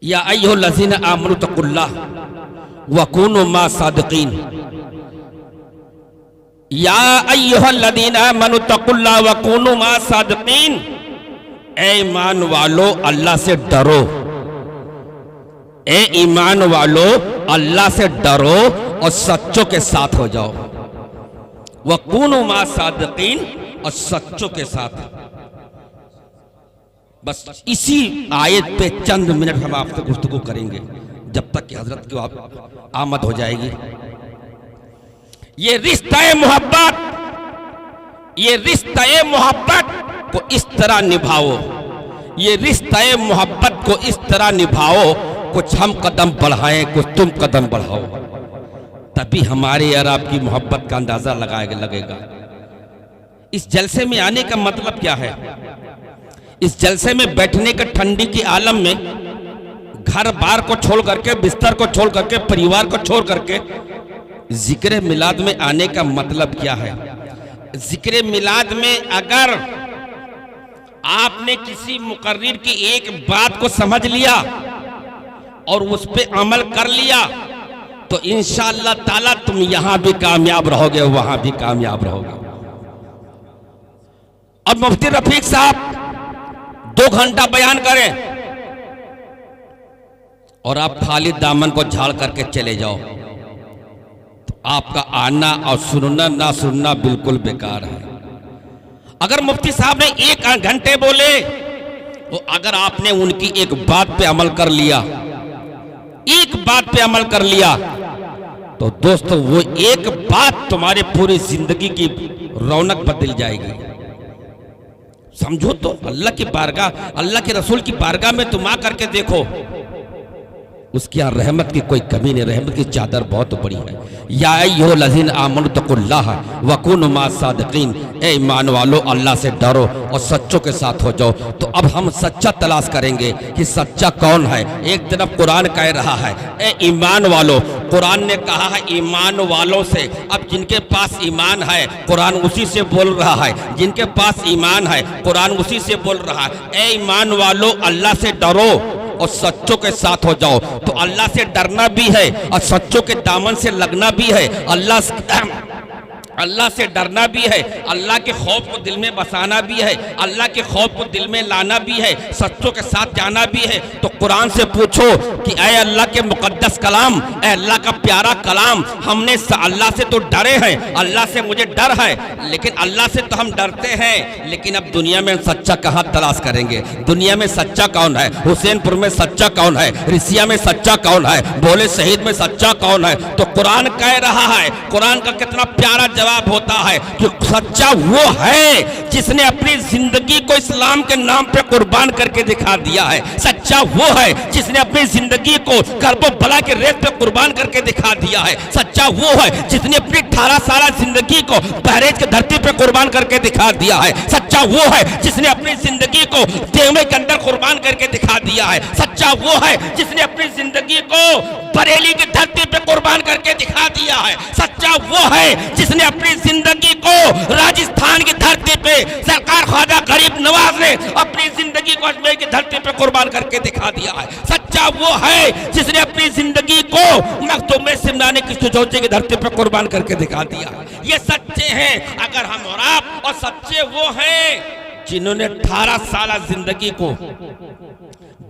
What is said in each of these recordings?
या अय्युहल्लज़ीना आमनु तक़ुल्लाह व कूनू मा सादिक़ीन। या अय्युहल्लज़ीना आमनु तक़ुल्लाह व कूनू मा सादिक़ीन। ए ईमान वालो अल्लाह से डरो, ए ईमान वालो अल्लाह से डरो और सच्चों के साथ हो जाओ। व कूनू मा सादिक़ीन, और सच्चों के साथ। बस इसी आयत पे चंद मिनट हम आपसे गुफ्तगू करेंगे जब तक कि हजरत की आमद हो जाएगी। ये रिश्ता मोहब्बत, ये रिश्ता मोहब्बत को इस तरह निभाओ, ये रिश्ता मोहब्बत को इस तरह निभाओ, कुछ हम कदम बढ़ाएं, कुछ तुम कदम बढ़ाओ, तभी हमारे और आपकी मोहब्बत का अंदाजा लगेगा। इस जलसे में आने का मतलब क्या है? इस जलसे में बैठने के ठंडी की आलम में घर बार को छोड़ करके, बिस्तर को छोड़ करके, परिवार को छोड़ करके जिक्र मिलाद में आने का मतलब क्या है? जिक्र मिलाद में अगर आपने किसी मुकर्रिर की एक बात को समझ लिया और उस पे अमल कर लिया तो इंशाअल्लाह ताला तुम यहां भी कामयाब रहोगे, वहां भी कामयाब रहोगे। और मुफ्ती रफीक साहब 2 घंटा बयान करें और आप खाली दामन को झाड़ करके चले जाओ तो आपका आना और सुनना ना सुनना बिल्कुल बेकार है। अगर मुफ्ती साहब ने 1 घंटे बोले तो अगर आपने उनकी एक बात पे अमल कर लिया, एक बात पे अमल कर लिया, तो दोस्तों वो एक बात तुम्हारी पूरी जिंदगी की रौनक बदल जाएगी। समझो तो, अल्लाह की बारगाह, अल्लाह के रसूल की बारगाह में तुम आ करके देखो, उसकी यहाँ रहमत की कोई कमी नहीं, रहमत की चादर बहुत बड़ी है। या अय्युहल्लज़ीना आमनु तक़ुल्लाह व कूनू मा सादिक़ीन। ए ईमान वालो अल्लाह से डरो और सच्चों के साथ हो जाओ। तो अब हम सच्चा तलाश करेंगे कि सच्चा कौन है। एक तरफ कुरान कह रहा है ए ईमान वालो, कुरान ने कहा है ईमान वालों से। अब जिनके पास ईमान है कुरान उसी से बोल रहा है, जिनके पास ईमान है कुरान उसी से बोल रहा है। ए ईमान वालो अल्लाह से डरो और सच्चों के साथ हो जाओ। तो अल्लाह से डरना भी है और सच्चों के दामन से लगना भी है। अल्लाह से डरना भी है, अल्लाह के खौफ को दिल में बसाना भी है, अल्लाह के खौफ को दिल में लाना भी है, सच्चों के साथ जाना भी है। तो कुरान से पूछो कि ऐ अल्लाह के मुकद्दस कलाम, ऐ अल्लाह का प्यारा कलाम, हमने अल्लाह से तो डरे हैं, अल्लाह से मुझे डर है, लेकिन अल्लाह से तो हम डरते हैं, लेकिन अब दुनिया में सच्चा कहाँ तलाश करेंगे? दुनिया में सच्चा कौन है? हुसैनपुर में सच्चा कौन है? रिसिया में सच्चा कौन है? बोले शहीद में सच्चा कौन है? तो कुरान कह रहा है, कुरान का कितना प्यारा जवाब होता है कि सच्चा वो है जिसने अपनी जिंदगी को इस्लाम के नाम पे कुर्बान करके दिखा दिया है। सच्चा वो है जिसने अपनी जिंदगी को करबला के रेत पे कुर्बान करके दिखा दिया है। सच्चा वो है जिसने अपनी 18 साल जिंदगी को बहरेज की धरती पे कुर्बान करके दिखा दिया है। सच्चा वो है जिसने अपनी जिंदगी को देवमे के अंदर कुर्बान करके दिखा दिया है। सच्चा वो है जिसने अपनी जिंदगी को बरेली की धरती पे कुर्बान करके दिखा दिया है। सच्चा वो है जिसने अपनी जिंदगी को राजस्थान की धरती पे सरकार ख्वाजा गरीब नवाज ने अपनी जिंदगी को अजमेर की धरती पे कुर्बान करके दिखा दिया है। सच्चा वो है जिसने अपनी जिंदगी को मखदूम सिमनानी की सुजौचे की धरती पे कुर्बान करके दिखा दिया है। ये सच्चे हैं अगर हम और आप, और सच्चे वो हैं जिन्होंने 18 साल जिंदगी को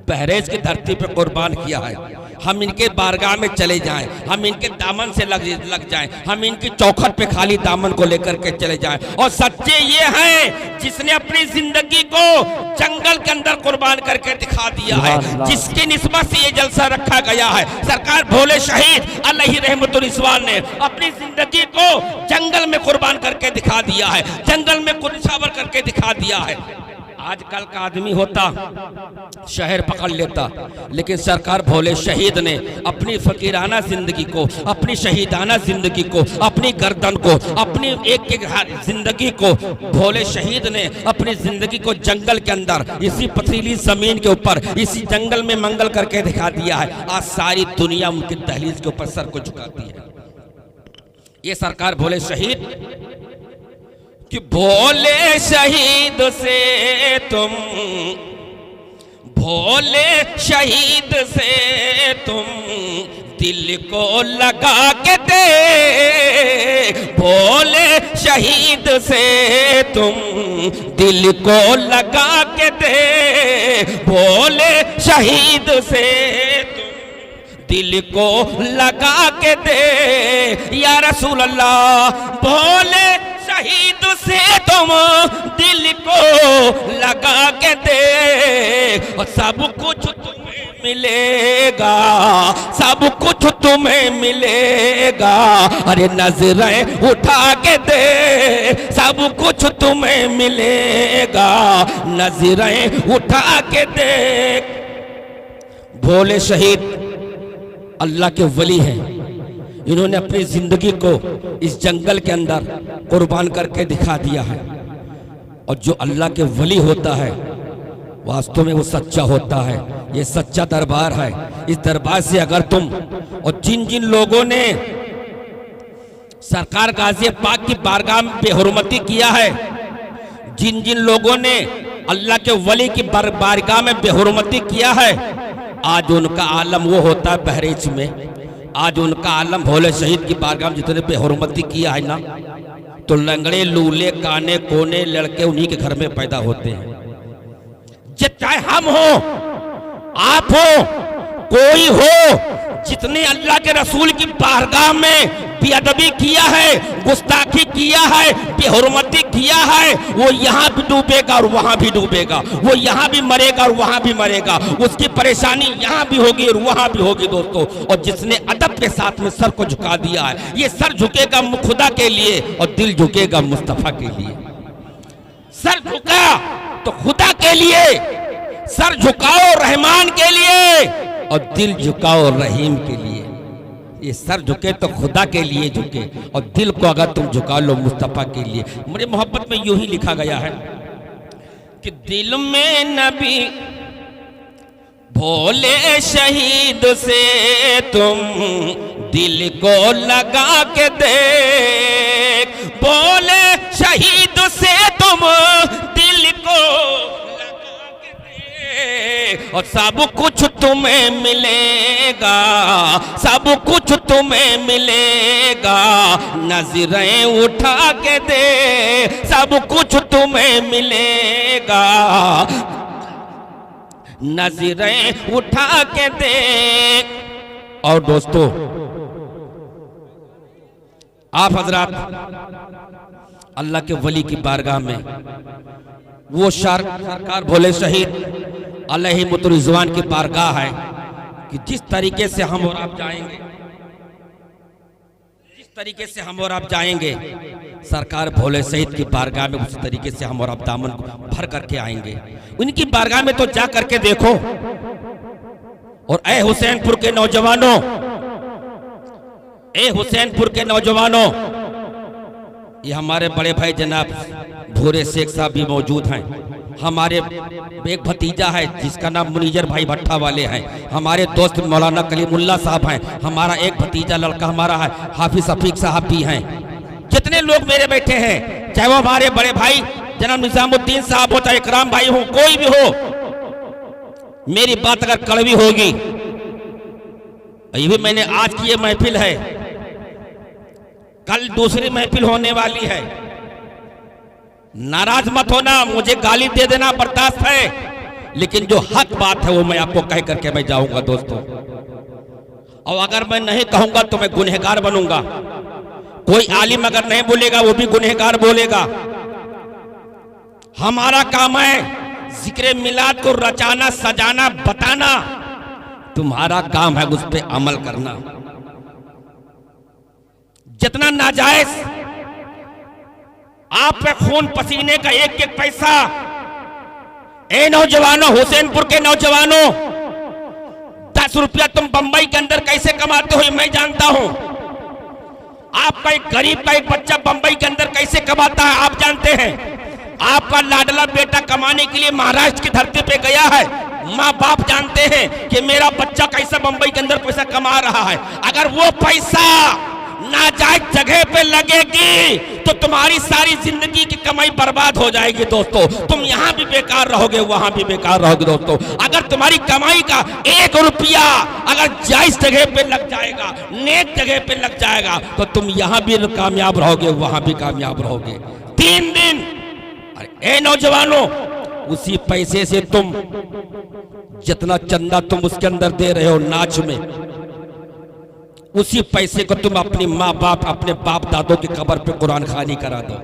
बहरेज की धरती पे कुर्बान किया है। हम इनके बारगाह में चले जाएं, हम इनके दामन से लग जाएं, हम इनकी चौखट पे खाली दामन को लेकर के चले जाएं। और सच्चे ये हैं जिसने अपनी जिंदगी को जंगल के अंदर कुर्बान करके दिखा दिया है, जिसकी निस्बत से ये जलसा रखा गया है। सरकार भोले शहीद अलैहि रहमतुल रिज़वान ने अपनी जिंदगी को जंगल में कुर्बान करके दिखा दिया है, जंगल में निछावर करके दिखा दिया है। आजकल का आदमी होता शहर पकड़ लेता, लेकिन सरकार भोले शहीद ने अपनी फकीराना जिंदगी को, अपनी शहीदाना जिंदगी को, अपनी गर्दन को, अपनी एक जिंदगी को भोले शहीद ने अपनी जिंदगी को जंगल के अंदर, इसी पथरीली जमीन के ऊपर, इसी जंगल में मंगल करके दिखा दिया है। आज सारी दुनिया उनकी दहलीज के ऊपर सर को झुकाती है। ये सरकार भोले शहीद कि भोले शहीद से तुम भोले शहीद से तुम दिल को लगा के दे, भोले शहीद से तुम दिल को लगा के दे, भोले शहीद से तुम दिल को लगा के दे, या रसूल अल्लाह भोले शहीद से तुम दिल को लगा के दे, और सब कुछ तुम्हें मिलेगा, सब कुछ तुम्हें मिलेगा, अरे नजरें उठा के दे, सब कुछ तुम्हें मिलेगा, नजरें उठा के दे। भोले शहीद अल्लाह के वली हैं, इन्होंने अपनी जिंदगी को इस जंगल के अंदर कुर्बान करके दिखा दिया है। और जो अल्लाह के वली होता है वास्तव में वो सच्चा होता है। ये सच्चा दरबार है। इस दरबार से अगर तुम और जिन जिन लोगों ने सरकार गाज़ी पाक की बारगाह में बेहुरमती किया है, जिन जिन लोगों ने अल्लाह के वली की बारगाह में बेहुरमती किया है, आज उनका आलम वो होता है बहरीच में। आज उनका आलम भोले शहीद की बारगाह में जितने बेहुरमती किया है ना, तो लंगड़े लूले काने कोने लड़के उन्हीं के घर में पैदा होते हैं। चाहे हम हो, आप हो, कोई हो, जितने अल्लाह के रसूल की बारगाह में बेअदबी किया है, गुस्ताखी किया है, बेहुरमती किया है, वो यहाँ भी डूबेगा और वहाँ भी डूबेगा, वो यहाँ भी मरेगा और वहाँ भी मरेगा, उसकी परेशानी यहाँ भी होगी और वहाँ भी होगी दोस्तों। और जिसने अदब के साथ में सर को झुका दिया है, ये सर झुकेगा खुदा के लिए और दिल झुकेगा मुस्तफा के लिए। सर झुका तो खुदा के लिए, सर झुकाओ रहमान के लिए और दिल झुकाओ रहीम के लिए। ये सर झुके तो खुदा के लिए झुके और दिल को अगर तुम झुका लो मुस्तफा के लिए। मेरे मोहब्बत में यूं ही लिखा गया है कि दिल में नबी भोले शहीद से तुम दिल को लगा के देख, भोले शहीद से तुम दिल को लगा के देख, और सब कुछ तुम्हें मिलेगा, सब कुछ तुम्हें मिलेगा, नजरें उठा के दे, सब कुछ तुम्हें मिलेगा, नजरें उठा के दे। और दोस्तों, आप हजरात अल्लाह के वली की बारगाह में वो सरकार भोले शहीद अलैहिमुर्रिज़वान की बारगाह है कि जिस तरीके से हम और आप जाएंगे, जिस तरीके से हम और आप जाएंगे सरकार भोले शहीद की बारगाह में, उस तरीके से हम और आप दामन को भर करके आएंगे। उनकी बारगाह में तो जा करके देखो। और ए हुसैनपुर के नौजवानों, ए हुसैनपुर के नौजवानों, ये हमारे बड़े भाई जनाब भूरे शेख साहब भी मौजूद हैं। हमारे एक भतीजा है जिसका नाम मुनीजर भाई भट्टा वाले हैं। हमारे दोस्त मौलाना कलीमुल्लाह साहब हैं। हमारा एक भतीजा लड़का हमारा है हाफिज शफीक साहब भी हैं। जितने लोग मेरे बैठे हैं, चाहे वो हमारे बड़े भाई जनाब निजामुद्दीन साहब हो, चाहे इकराम भाई हो, कोई भी हो, मेरी बात अगर कड़वी होगी, ये भी मैंने आज की ये महफिल है, कल दूसरी महफिल होने वाली है, नाराज मत होना, मुझे गाली दे देना बर्दाश्त है, लेकिन जो हक बात है वो मैं आपको कह करके मैं जाऊंगा दोस्तों। और अगर मैं नहीं कहूंगा तो मैं गुनहगार बनूंगा। कोई आलिम अगर नहीं बोलेगा वो भी गुनहगार बोलेगा। हमारा काम है जिक्र मिलाद को रचाना, सजाना, बताना, तुम्हारा काम है उस पे अमल करना। जितना नाजायज आप पे खून पसीने का एक एक पैसा, ए नौजवानों, हुसैनपुर के नौजवानों, 10 रुपया तुम बंबई के अंदर कैसे कमाते हो मैं जानता हूं। आपका एक गरीब का एक बच्चा बंबई के अंदर कैसे कमाता है आप जानते हैं। आपका लाडला बेटा कमाने के लिए महाराष्ट्र की धरती पे गया है, माँ बाप जानते हैं कि मेरा बच्चा कैसा बंबई के अंदर पैसा कमा रहा है। अगर वो पैसा नाजायज जगह पे लगेगी तो तुम्हारी सारी जिंदगी की कमाई बर्बाद हो जाएगी दोस्तों। तुम यहाँ भी बेकार रहोगे, वहां भी बेकार रहोगे दोस्तों। अगर तुम्हारी कमाई का 1 रुपया अगर जायज जगह पे लग जाएगा, नेक जगह पे लग जाएगा, तो तुम यहाँ भी कामयाब रहोगे, वहां भी कामयाब रहोगे। 3 दिन, अरे ए नौजवानों, उसी पैसे से तुम जितना चंदा तुम उसके अंदर दे रहे हो नाच में, उसी पैसे को तुम अपनी माँ बाप, अपने बाप दादों की कब्र पे कुरान खानी करा दो।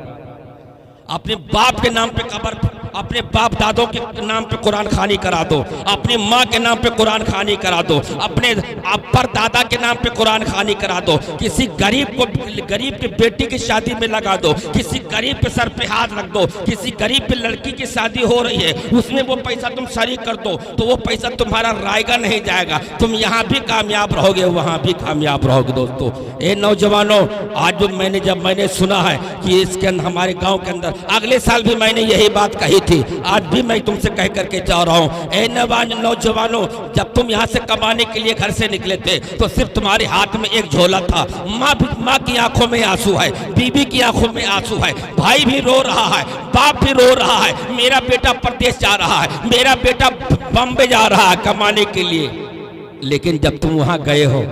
अपने बाप के नाम पे कब्र, अपने बाप दादों के नाम पे कुरान खानी करा दो। अपनी माँ के नाम पे कुरान खानी करा दो। अपने अपर दादा के नाम पे कुरान खानी करा दो। किसी गरीब को, गरीब की बेटी की शादी में लगा दो। किसी गरीब के सर पे हाथ रख दो। किसी गरीब की लड़की की शादी हो रही है, उसमें वो पैसा तुम शरीक कर दो, तो वो पैसा तुम्हारा रायगा नहीं जाएगा। तुम यहाँ भी कामयाब रहोगे, वहाँ भी कामयाब रहोगे दोस्तों। ए नौजवानों, आज जब मैंने सुना है कि इसके अंदर, हमारे गाँव के अंदर, अगले साल भी मैंने यही बात कही थी, आज भी मैं तुमसे कह करके जा रहा हूँ। ए नौजवानों, जब तुम यहाँ से कमाने के लिए घर से निकले थे तो सिर्फ तुम्हारे हाथ में एक झोला था। माँ की आंखों में आंसू है, बीबी की आंखों में आंसू है, भाई भी रो रहा है, बाप भी रो रहा है, मेरा बेटा परदेश जा रहा है, मेरा बेटा बम्बे जा रहा है कमाने के लिए। लेकिन जब तुम वहाँ गए हो,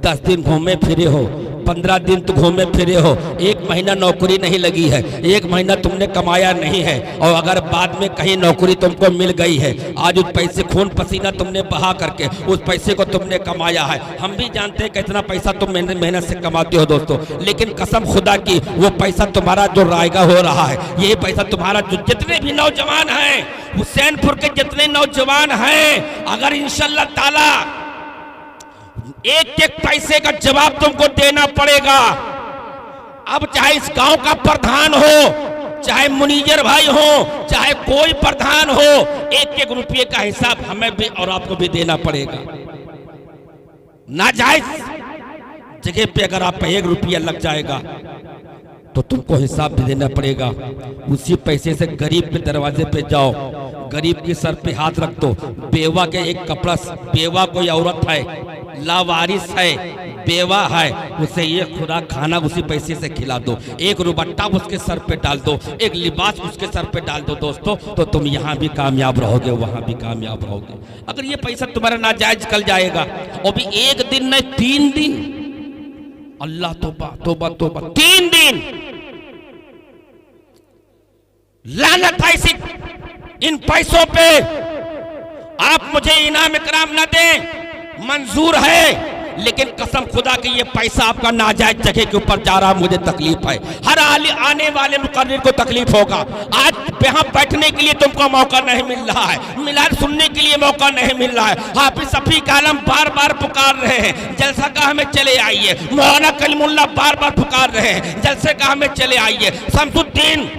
10 दिन घूमे फिरे हो, 15 दिन तो घूमे फिरे हो, 1 महीना नौकरी नहीं लगी है, 1 महीना तुमने कमाया नहीं है, और अगर बाद में कहीं नौकरी तुमको मिल गई है, आज उस पैसे खून पसीना तुमने बहा करके उस पैसे को तुमने कमाया है। हम भी जानते हैं कितना पैसा तुम मेहनत से कमाते हो दोस्तों, लेकिन कसम खुदा की वो पैसा तुम्हारा जो रायगा हो रहा है, यही पैसा तुम्हारा, जो जितने भी नौजवान हैं, हुसैनपुर के जितने नौजवान हैं, अगर इंशाअल्लाह ताला एक पैसे का जवाब तुमको देना पड़ेगा। अब चाहे इस गांव का प्रधान हो, चाहे मुनीजर भाई हो, चाहे कोई प्रधान हो, 1 रुपये का हिसाब हमें भी और आपको भी देना पड़ेगा। नाजायज जगह पे अगर आप 1 रुपया लग जाएगा तो तुमको हिसाब भी देना पड़ेगा। उसी पैसे से गरीब के दरवाजे पे जाओ, गरीब के सर पे हाथ रख दो। बेवा के एक कपड़ा, बेवा कोई औरत है, लावारिस है, बेवा है, उसे ये खुदा खाना उसी पैसे से खिला दो। 1 रुपट्टा उसके सर पे डाल दो, 1 लिबास उसके सर पे डाल दो दोस्तों, तो तुम यहाँ भी कामयाब रहोगे, वहाँ भी कामयाब रहोगे। अगर ये पैसा तुम्हारा नाजायज निकल जाएगा, और भी 1 दिन नहीं 3 दिन, अल्लाह तौबा तौबा तौबा, 3 दिन लानत ऐसी इन पैसों पे। आप मुझे इनाम इकराम न दें, मंजूर है, लेकिन कसम खुदा कि ये पैसा आपका नाजायज जगह के ऊपर जा रहा, मुझे तकलीफ है। हर आने वाले मुकर्रिर को तकलीफ होगा। आज यहाँ बैठने के लिए तुमको मौका नहीं मिल रहा है, मिलाद सुनने के लिए मौका नहीं मिल रहा है। हाफिज शफीक आलम बार बार पुकार रहे हैं, जलसा गाह में चले आइए। मौलाना कलीमुल्लाह बार बार पुकार रहे हैं, जलसे गाह में चले आइए। शमसुद्दीन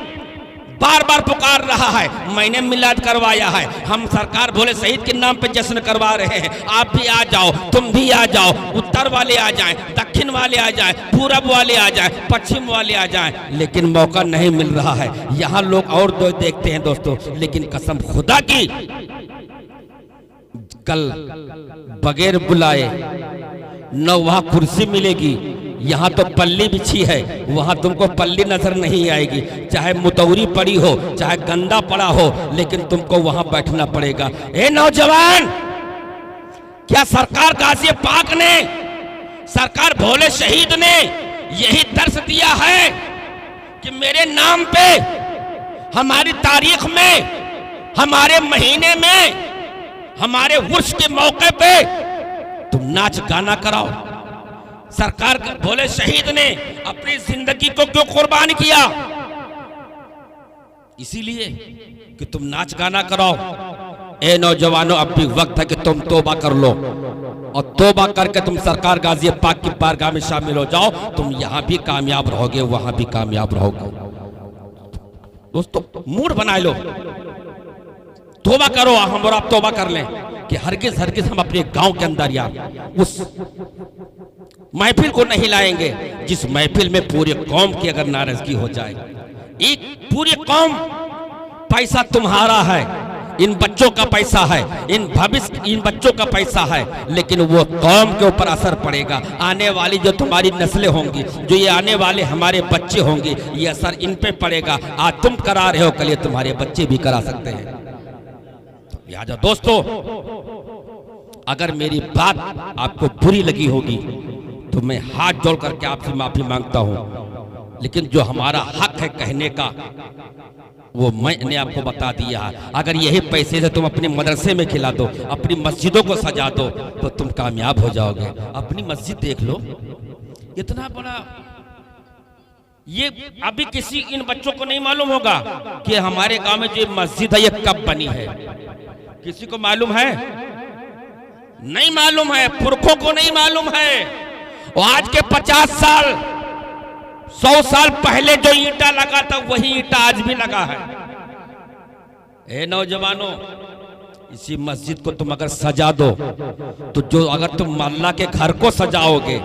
बार बार पुकार रहा है, मैंने मिलाद करवाया है। हम सरकार भोले शहीद के नाम पे जश्न करवा रहे हैं, आप भी आ जाओ, तुम भी आ जाओ। उत्तर वाले आ जाएं, दक्षिण वाले आ जाएं, पूरब वाले आ जाएं, पश्चिम वाले आ जाएं, लेकिन मौका नहीं मिल रहा है। यहाँ लोग और दो देखते हैं दोस्तों, लेकिन कसम खुदा की कल बगैर बुलाए न वहाँ कुर्सी मिलेगी, यहाँ तो पल्ली बिछी है, वहाँ तुमको पल्ली नजर नहीं आएगी। चाहे मुतौरी पड़ी हो, चाहे गंदा पड़ा हो, लेकिन तुमको वहाँ बैठना पड़ेगा। ए नौजवान, क्या सरकार गाजी पाक ने, सरकार भोले शहीद ने यही दर्श दिया है कि मेरे नाम पे, हमारी तारीख में, हमारे महीने में, हमारे उर्स के मौके पे तुम नाच गाना कराओ? सरकार भोले शहीद ने अपनी जिंदगी को क्यों कुर्बान किया? इसीलिए कि तुम नाच गाना कराओ। ए नौजवानों, अब भी वक्त है कि तुम तौबा कर लो, और तौबा करके तुम सरकार गाजी पाक की बारगाह में शामिल हो जाओ। तुम यहाँ भी कामयाब रहोगे, वहां भी कामयाब रहोगे। दोस्तों, मूड बना लो, तौबा करो। हम और आप तौबा कर लें कि हरगिज हरगिज हम अपने गांव के अंदर यार उस महफिल को नहीं लाएंगे जिस महफिल में पूरे कौम की अगर नाराजगी हो जाए। एक पूरी कौम, पैसा तुम्हारा है, इन बच्चों का पैसा है, इन भविष्य इन बच्चों का पैसा है, लेकिन वो कौम के ऊपर असर पड़ेगा। आने वाली जो तुम्हारी नस्लें होंगी, जो ये आने वाले हमारे बच्चे होंगे, ये असर इन पे पड़ेगा। आज तुम करा रहे हो, कल ये तुम्हारे बच्चे भी करा सकते हैं। लिहाजा दोस्तों, अगर मेरी बात आपको बुरी लगी होगी तो मैं हाथ जोड़ करके आपसे माफी मांगता हूं, लेकिन जो हमारा हक है कहने का वो मैंने आपको बता दिया है। अगर यही पैसे से तुम अपने मदरसे में खिला दो, अपनी मस्जिदों को सजा दो, तो तुम कामयाब हो जाओगे। अपनी मस्जिद देख लो, इतना बड़ा, ये अभी किसी इन बच्चों को नहीं मालूम होगा कि हमारे गांव में जो मस्जिद है ये कब बनी है। किसी को मालूम है? नहीं मालूम है, पुरखों को नहीं मालूम है। और आज के 50 साल 100 साल पहले जो ईंटा लगा था वही ईंटा आज भी लगा है। ए नौजवानों, इसी मस्जिद को तुम अगर सजा दो तो जो अगर तुम अल्लाह के घर को सजाओगे,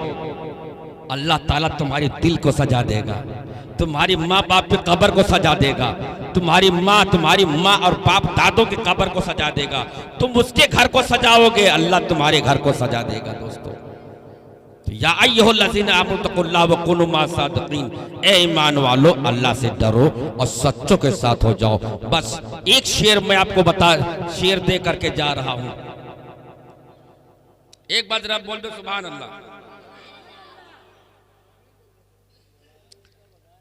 अल्लाह ताला तुम्हारे दिल को सजा देगा, तुम्हारी माँ बाप की कब्र को सजा देगा, तुम्हारी माँ और बाप दादों की कब्र को सजा देगा। तुम उसके घर को सजाओगे, अल्लाह तुम्हारे घर को सजा देगा। दोस्तों, या अय्युहल्लज़ीना आमनू तक़ुल्लाह व कुनू मअस सादिक़ीन, ए ईमान वालो, अल्लाह से डरो और सच्चों के साथ हो जाओ। बस एक शेर मैं आपको शेर दे करके जा रहा हूं। एक बार जरा बोल दो सुभान अल्लाह।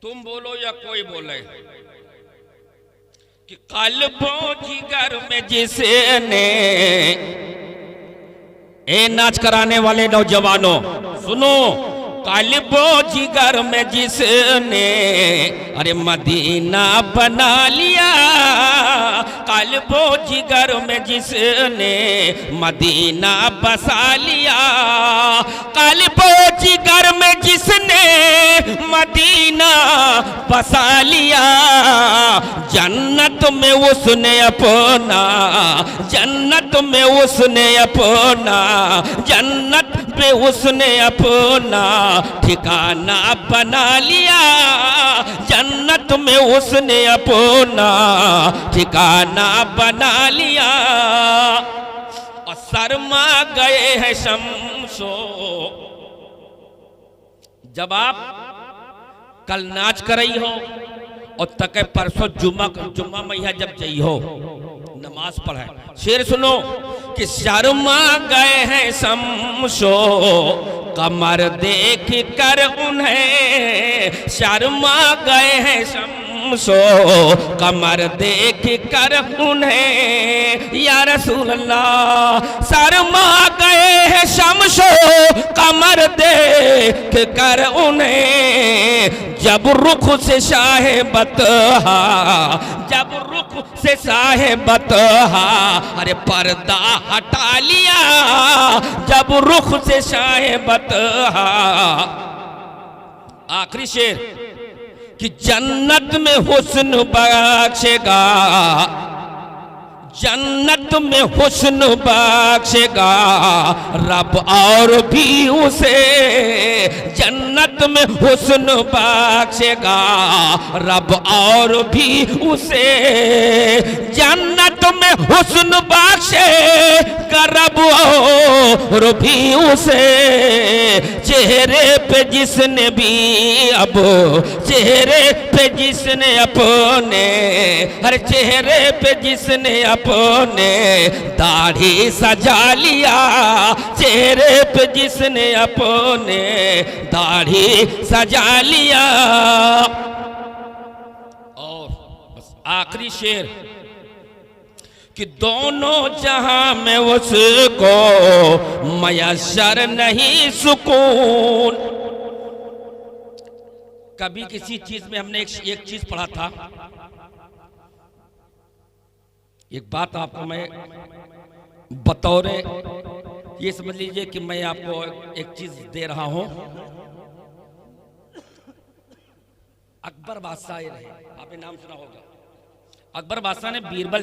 तुम बोलो या कोई बोले कि कल्बों जिगर में जिसने, ए नाच कराने वाले नौजवानों सुनो, कल्बों जिगर में जिसने अरे मदीना बना लिया, कल्बों जिगर में जिसने मदीना बसा लिया, कल्बों जिगर में जिसने मदीना बसा लिया, जन्नत में उसने अपना, जन्नत में उसने अपना, जन्नत में उसने अपना ठिकाना बना लिया, जन्नत में उसने अपना ठिकाना बना लिया। और शर्मा गए हैं शम्सो, जब आप कल नाच कर रही हो और तक परसों जुम्मा मैया जब जई हो नमाज पढ़े, शेर सुनो कि शर्मा गए हैं शम्सो कमर देख कर उन्हें, शर्मा गए हैं शम्सो कमर देख कर उन्हें, या रसूल अल्लाह शर्मा गए हैं शम्सो कमर देख कर उन्हें, जब रुख से शाहे बतहा, जब रुख से शाहे बतहा अरे पर्दा हटा लिया, जब रुख से शाहे बतहा। आखिरी शेर कि जन्नत में हुस्न बख्शेगा, जन्नत में हुस्न बख्शेगा रब और भी उसे, जन्नत में हुस्न बख्शेगा रब और भी उसे, जन्नत में हुस्न बख्शेगा रब और भी उसे, चेहरे पे जिसने भी अब, चेहरे पे जिसने अपने, हर चेहरे पे जिसने अपने दाढ़ी सजा लिया, चेहरे पे जिसने अपने दाढ़ी सजा लिया। और बस आखिरी शेर कि दोनों जहां में उसको मयस्सर नहीं सुकून। कभी किसी चीज में हमने एक चीज पढ़ा था, एक बात आपको मैं बतौर ये समझ लीजिए कि मैं आपको एक चीज दे रहा हूं। अकबर बादशाह रहे, आपने नाम सुना होगा। अकबर बादशाह ने बीरबल